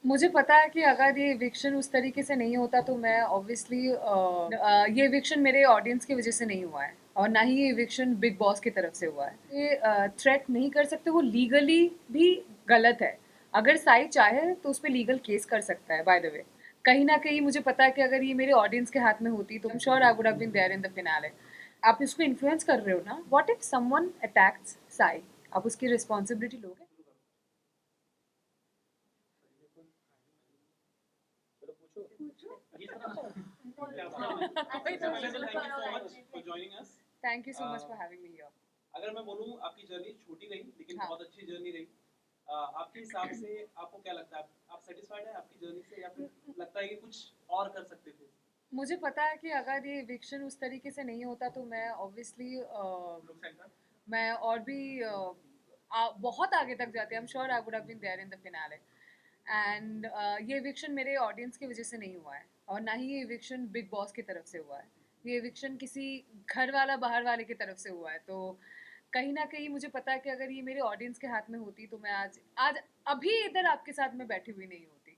मुझे पता है कि अगर ये इविक्शन उस तरीके से नहीं होता तो मैं ऑब्वियसली ये इविक्शन मेरे ऑडियंस की वजह से नहीं हुआ है और ना ही ये इविक्शन बिग बॉस की तरफ से हुआ है। ये थ्रेट नहीं कर सकते, वो लीगली भी गलत है। अगर साई चाहे तो उस पर लीगल केस कर सकता है। बाय द वे, कहीं ना कहीं मुझे पता है कि अगर ये मेरे ऑडियंस के हाथ में होती तो I am sure I would have been there in the finale. आप इसको इन्फ्लुएंस कर रहे हो ना, what if someone attacks Sai, आप उसकी रिस्पॉन्सिबिलिटी लोगे? Thank you so much for having me here. अगर मैं बोलूं आपकी जर्नी छोटी रही लेकिन हाँ, बहुत अच्छी जर्नी रही। आपके हिसाब से आपको क्या लगता है, आप सेटिस्फाइड है आपकी जर्नी से या फिर लगता है कि कुछ और कर सकते थे? मुझे पता है कि अगर ये इविक्शन उस तरीके से नहीं होता तो मैं ऑब्वियसली लुक सेंटर। मैं और भी बहुत आगे तक जाती। I am sure I would have been there in the finale. And ये इविक्शन मेरे ऑडियंस की वजह से नहीं हुआ है और ना ही ये इविक्शन बिग बॉस की तरफ से हुआ है। ये इविक्शन किसी घर वाला बाहर वाले की तरफ से हुआ है। तो कहीं ना कहीं मुझे पता है कि अगर ये मेरे ऑडियंस के हाथ में होती तो मैं आज आज अभी इधर आपके साथ में बैठी हुई नहीं होती।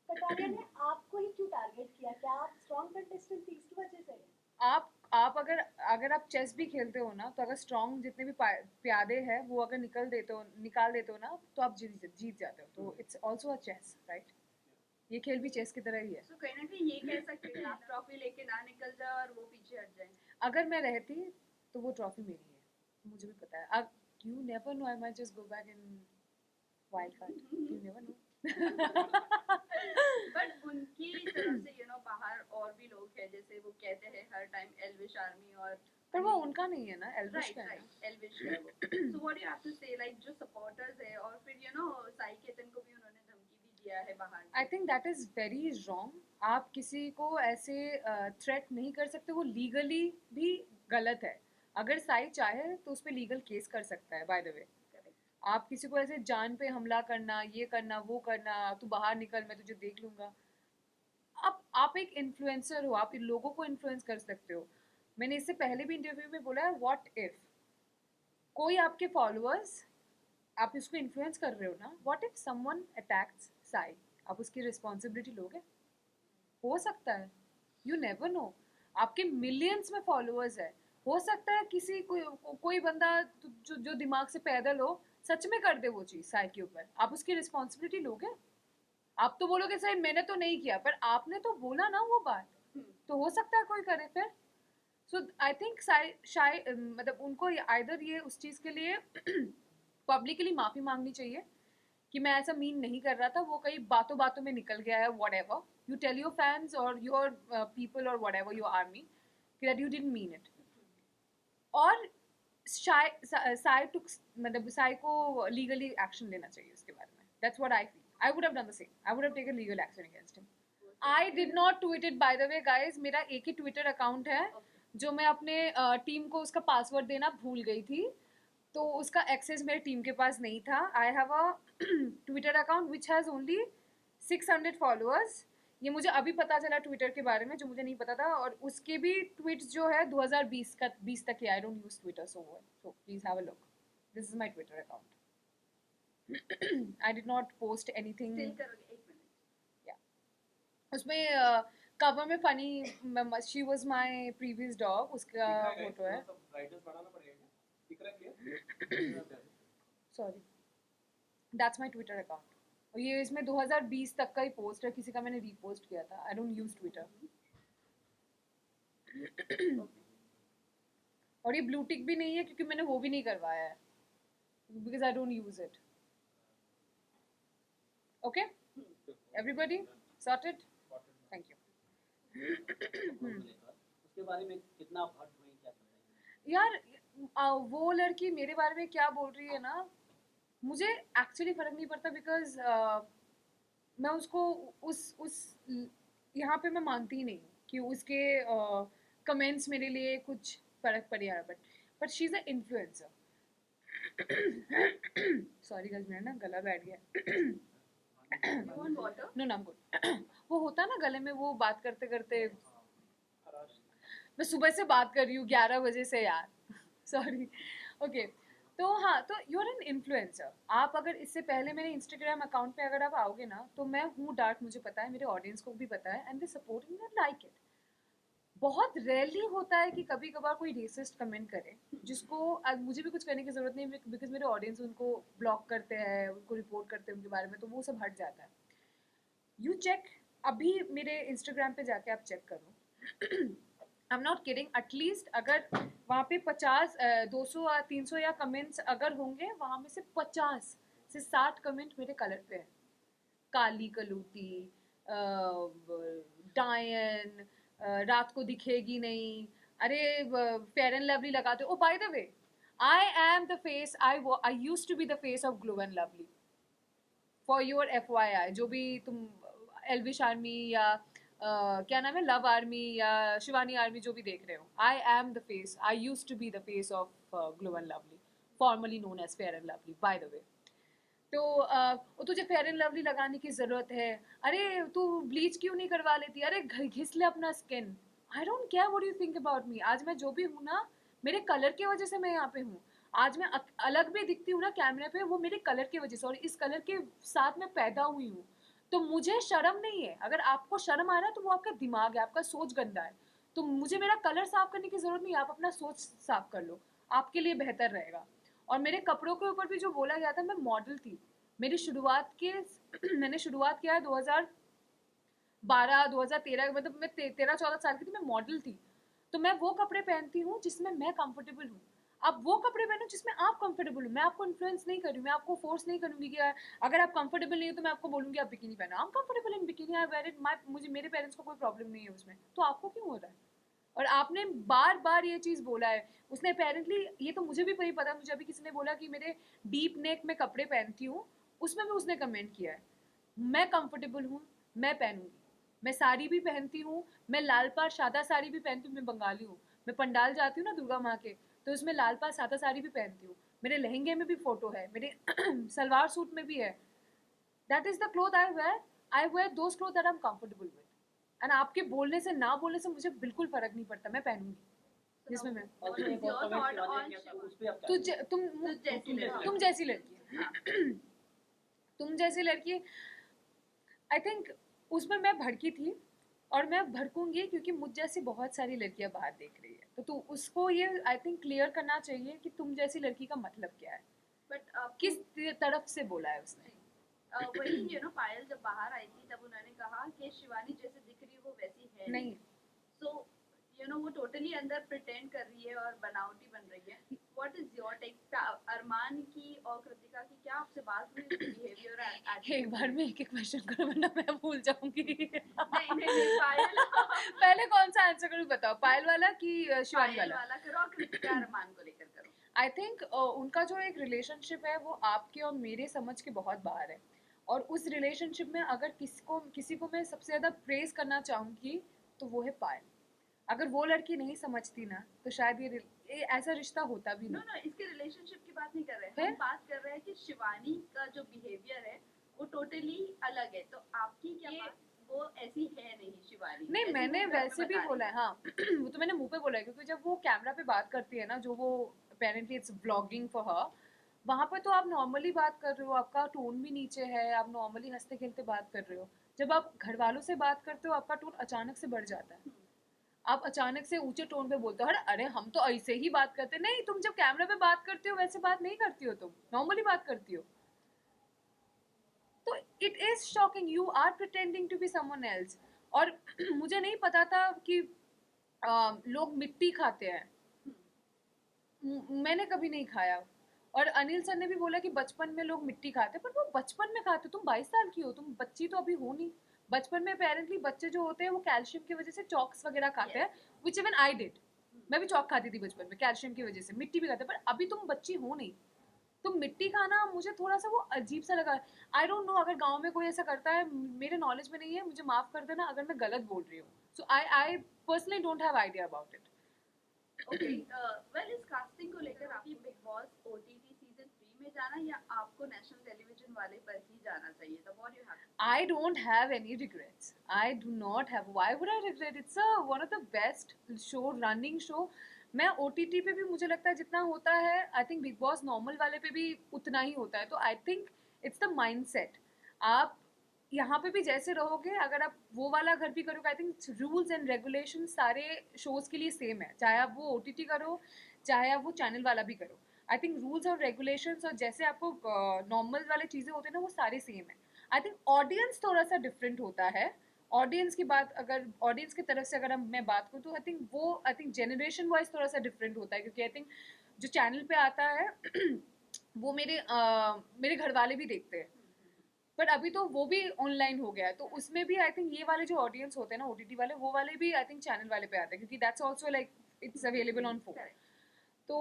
कटारिया ने आपको ही क्यों टारगेट किया? क्या आप स्ट्रॉन्ग कंटेस्टेंट थी इसकी वजह से? आप अगर अगर आप चेस भी खेलते हो ना, तो अगर स्ट्रॉन्ग जितने भी प्यादे हैं वो अगर निकाल देते हो ना, तो आप जीत जाते हो। तो it's also a chase, right? ये खेल भी चेस की तरह ही है। तो कहीं ना कहीं ये कह सकते हैं आप ट्रॉफी लेके ना निकल जाए और वो पीछे हट जाए। अगर मैं रहती तो वो ट्रॉफी मेरी है, मुझे भी पता है। अब you never know, I might just go back in wild card, you never know. But उनकी तरफ से बाहर और भी लोग हैं, जैसे वो कहते हैं हर टाइम एल्विश आर्मी और पर वो उनका नहीं है ना, एल्विश राइट का है ना। राइट एल्विश है वो। So what you have to say, like जो सपोर्टर्स है और फिर साई केतन को भी उन्होंने धमकी भी दिया है बाहर से। I think that is very wrong. आप किसी को ऐसे थ्रेट नहीं कर सकते, वो लीगली भी गलत है। अगर साई चाहे तो उस पर लीगल केस कर सकता है। बाय द वे, आप किसी को ऐसे जान पे हमला करना, ये करना, वो करना, तू बाहर निकल मैं तुझे देख लूंगा। आप एक इन्फ्लुएंसर हो, आप लोगों को इन्फ्लुएंस कर सकते हो। मैंने इससे पहले भी इंटरव्यू में बोला है, व्हाट इफ कोई आपके फॉलोअर्स, आप इसको इन्फ्लुएंस कर रहे हो ना, what if someone attacks Sai, आप उसकी रिस्पॉन्सिबिलिटी लोगे? हो सकता है, यू नेवर नो। आपके मिलियंस में फॉलोअर्स है, हो सकता है किसी कोई बंदा जो दिमाग से पैदल हो सच में कर दे वो चीज साई के ऊपर। आप उसकी रिस्पॉन्सिबिलिटी लोगे? आप तो बोलोगे सही मैंने तो नहीं किया, पर आपने तो बोला ना वो बात, तो हो सकता है कोई करे फिर। सो आई थिंक मतलब उनको आइदर ये उस चीज के लिए पब्लिकली माफी मांगनी चाहिए कि मैं ऐसा मीन नहीं कर रहा था, वो कई बातों बातों में निकल गया है। Whatever you tell your fans और योर पीपल और whatever your army that you didn't mean it. और साई टुक, मतलब साई को लीगली एक्शन लेना चाहिए उसके बारे में। That's what I feel. I would have done the same, I would have taken legal action against him. I did not tweet it by the way guys. मेरा एक ही ट्विटर अकाउंट है जो मैं अपने टीम को उसका पासवर्ड देना भूल गई थी, तो उसका एक्सेस मेरे टीम के पास नहीं था। I have a Twitter account which has only 600 followers. ये मुझे अभी पता चला ट्विटर के बारे में, जो मुझे नहीं पता था। और उसके भी ट्वीट्स जो है 2020 तक ही। I don't use Twitter so please have a look. This is my Twitter account. I did not post anything. Still करोगे? एक मिनट। या उसमें कवर में funny she was my previous dog, उसका फोटो है। ब्राइटनेस बढ़ाना पड़ेगा क्या? दिख रहा है clear? Sorry, that's my Twitter account. और ये इसमें 2020 तक का ही पोस्ट है, किसी का मैंने रीपोस्ट किया था। आई डोंट यूज ट्विटर। और ये ब्लू टिक भी नहीं है क्योंकि मैंने वो भी नहीं करवाया है, because I don't use it. Okay everybody sorted? Thank you. उसके बारे में कितना आप हर्ट हुए, क्या कर यार वो लड़की मेरे बारे में क्या बोल रही है ना, मुझे एक्चुअली फर्क नहीं पड़ता। बिकॉज मैं उसको उस यहाँ पे मैं मानती ही नहीं कि उसके कमेंट्स मेरे लिए कुछ फर्क पड़ रहा। But she is a influencer. Sorry guys, मेरा ना गला बैठ गया। You want water? नो, नाम गुड। वो होता है ना गले में, वो बात करते करते। मैं सुबह से बात कर रही हूँ 11 बजे से यार। सॉरी। ओके, तो हाँ, तो यू आर एन इन्फ्लुएंसर। आप अगर इससे पहले मेरे इंस्टाग्राम अकाउंट पे अगर आप आओगे ना, तो मैं हूँ डार्क, मुझे पता है, मेरे ऑडियंस को भी पता है, and they support me, they like it. बहुत रेयरली होता है कि कभी कभार कोई रेसिस्ट कमेंट करे, जिसको मुझे भी कुछ करने की जरूरत नहीं, बिकॉज मेरे ऑडियंस उनको ब्लॉक करते हैं, उनको रिपोर्ट करते हैं उनके बारे में, तो वो सब हट जाता है। यू चेक, अभी मेरे इंस्टाग्राम पे जाके आप चेक करो, I am not kidding, at least अगर वहाँ पे 50 200 या 300 या कमेंट्स अगर होंगे, वहाँ में से 50 से 60 कमेंट मेरे कलर पे है। काली कलूटी, डायन, रात को दिखेगी नहीं, अरे फेयर एंड लवली लगाते। Oh by the way, I am the face, I used to be the face of glow and lovely, for your FYI। जो भी तुम एल्विश आर्मी या क्या नाम है, लव आर्मी या शिवानी आर्मी जो भी देख रहे हो, I am the face, I used to be the face of glow and Lovely, formerly known as Fair and Lovely, by the way. तो तुझे फेयर एंड लवली लगाने की जरूरत है, अरे तू ब्लीच क्यों नहीं करवा लेती, अरे घिस ले अपना skin. I don't care what you think about me. आज मैं जो भी हूँ ना, मेरे कलर की वजह से मैं यहाँ पे हूँ। आज मैं अलग भी दिखती हूँ ना कैमरे पे, वो मेरे कलर की वजह से, और इस कलर के साथ मैं पैदा हुई हूँ। तो मुझे शर्म नहीं है। अगर आपको शर्म आ रहा है तो वो आपका दिमाग है, आपका सोच गंदा है। तो मुझे मेरा कलर साफ करने की जरूरत नहीं है, आप अपना सोच साफ कर लो, आपके लिए बेहतर रहेगा। और मेरे कपड़ों के ऊपर भी जो बोला गया था, मैं मॉडल थी। मेरी शुरुआत के मैंने शुरुआत किया है 2012 2013, मतलब मैं 13-14 साल की थी, मैं मॉडल थी। तो मैं वो कपड़े पहनती हूँ जिसमें मैं कंफर्टेबल हूँ। आप वो कपड़े पहनो जिसमें आप कंफर्टेबल हो। मैं आपको इन्फ्लुएंस नहीं कर रही हूँ, मैं आपको फोर्स नहीं करूँगी कि अगर आप कंफर्टेबल नहीं हो तो मैं आपको बोलूँगी आप बिकिनी पहनो। I am comfortable in bikini, I wear it, मुझे, मेरे पेरेंट्स को कोई प्रॉब्लम नहीं है उसमें, तो आपको क्यों हो रहा है? और आपने बार बार ये चीज़ बोला है, उसने अपेरेंटली, ये तो मुझे भी नहीं पता, मुझे अभी किसी ने बोला कि मेरे डीप नेक में कपड़े पहनती हूँ, उसमें भी उसने कमेंट किया है। मैं कंफर्टेबल हूँ, मैं पहनूंगी। मैं साड़ी भी पहनती हूँ, मैं लाल पार सादा साड़ी भी पहनती हूँ, मैं बंगाली हूँ। मैं पंडाल जाती हूँ ना दुर्गा माँ के, तो उसमें लाल पार सादा साड़ी भी पहनती हूँ। मेरे लहंगे में भी फोटो है, मेरे सलवार सूट में भी है। That is the cloth I wear those cloth that I am comfortable with. And आपके बोलने से ना बोलने से मुझे बिल्कुल फर्क नहीं पड़ता, मैं पहनूंगी जिसमें मैं। और एक और कमेंट शिवानी ने किया था, उस पे आप क्या तुझे तुम जैसी लड़की तुम जैसी लड़की, आई थिंक उसमें मैं भड़की थी, और मैं भड़कूंगी क्योंकि मुझ जैसी बहुत सारी लड़कियां बाहर देख रही है। तो तू उसको ये आई थिंक क्लियर करना चाहिए कि तुम जैसी लड़की का मतलब क्या है, बट किस तरफ से बोला है उसने। वही पायल जब बाहर आई थी तब उन्होंने कहा कि शिवानी जैसे दिख रही है वो वैसी है नहीं, सो वो टोटली अंदर प्रिटेंड कर रही है और बनावटी बन रही है। What is your take? Armaan की और कृतिका की क्या आपसे बात हुई बिहेवियर एक बार में एक क्वेश्चन करो वरना मैं भूल जाऊंगी। नहीं पायल पहले कौन सा आंसर करूं बताओ, पायल वाला कि शिवानी पायल वाला? वाला करो और कृतिका अरमान को लेकर करो। आई थिंक उनका जो एक रिलेशनशिप है वो आपके और मेरे समझ के बहुत बाहर है। और उस रिलेशनशिप में अगर किसी को मैं सबसे ज़्यादा प्रेज करना चाहूँगी तो वो है पायल। अगर वो लड़की नहीं समझती ना तो शायद ये ऐसा रिश्ता होता भी नो नहीं। नो इसके रिलेशनशिप की बात नहीं कर रहे हैं, फिर? हम बात कर रहे हैं कि शिवानी का जो बिहेवियर है वो टोटली अलग है। तो आपकी क्या बात, वो ऐसी है नहीं शिवानी? नहीं, जैसे मैंने वो घर में वैसे भी बता रही बोला है, हाँ। वो तो मैंने मुंह पे बोला है, क्योंकि जब वो कैमरा पे बात करती है ना, जो वो apparently it's vlogging for her, वहाँ पर तो आप नॉर्मली बात कर रहे हो, आपका टोन भी नीचे है, आप नॉर्मली हंसते खेलते बात कर रहे हो। जब आप घर वालों से बात करते हो आपका टोन अचानक से बढ़ जाता है, आप अचानक से ऊंचे टोन पे बोलते हो, अरे अरे हम तो ऐसे ही बात करते नहीं। तुम जब कैमरा पे बात करते हो वैसे बात नहीं करती हो, तुम नॉर्मली बात करती हो। तो it is shocking, you are pretending to be someone else. और मुझे नहीं पता था कि लोग मिट्टी खाते हैं, मैंने कभी नहीं खाया। और अनिल सर ने भी बोला कि बचपन में लोग मिट्टी खाते हैं, पर वो बचपन में खाते, तुम 22 साल की हो, तुम बच्ची तो अभी हो नहीं। बचपन में अपेरेंटली बच्चे जो होते हैं वो कैल्शियम की वजह से चॉक्स वगैरह खाते हैं, विच इवन आई डिड। मैं भी चॉक खाती थी बचपन में कैल्शियम की वजह से, मिट्टी भी खाते हैं, पर अभी तुम बच्ची हो नहीं। तो मिट्टी खाना मुझे थोड़ा सा वो अजीब सा लगा। आई डोंट नो अगर गांव में कोई ऐसा करता है, मेरे नॉलेज में नहीं है, मुझे माफ कर देना अगर मैं गलत बोल रही हूँ। So I personally don't have idea about it. Okay well इस कास्टिंग को लेकर आपकी बिग बॉस ओटीटी सीजन 3 में जाना या आपको नेशनल टेलीविजन वाले पर ही जाना चाहिए था? What you have? I don't have any regrets. I do not have. Why would I regret? It's one of the best show, running show. मैं OTT पे भी मुझे लगता है जितना होता है, I think big boss normal वाले पे भी उतना ही होता है. तो I think it's the mindset. आप यहाँ पे भी जैसे रहोगे, अगर आप वो वाला घर भी करोगे, I think rules and regulation सारे शोज के लिए सेम है, चाहे आप वो OTT करो, चाहे आप वो चैनल वाला भी करो. आई थिंक रूल्स और रेगुलेशंस और जैसे आपको नॉर्मल वाले चीज़ें होते हैं ना, वो सारे सेम है. आई थिंक ऑडियंस थोड़ा सा डिफरेंट होता है. ऑडियंस की बात, अगर ऑडियंस की तरफ से अगर मैं बात करूँ, तो आई थिंक जनरेशन वाइज थोड़ा सा डिफरेंट होता है, क्योंकि आई थिंक जो चैनल पे आता है वो मेरे घर वाले भी देखते हैं. बट अभी तो वो भी ऑनलाइन हो गया है, तो उसमें भी आई थिंक ये वाले जो ऑडियंस होते हैं ना, OTT वाले, वो वाले भी आई थिंक चैनल वाले पे आते हैं, क्योंकि that's also like it's available on phone. Correct. तो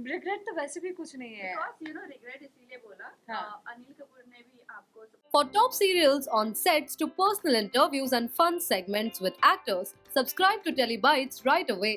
रिग्रेट तो वैसे भी कुछ नहीं है. Because you know regret इसीलिए बोला. हाँ. अनिल कपूर ने भी आपको For top serials on sets to personal interviews and fun segments with actors, subscribe to Telebytes right away.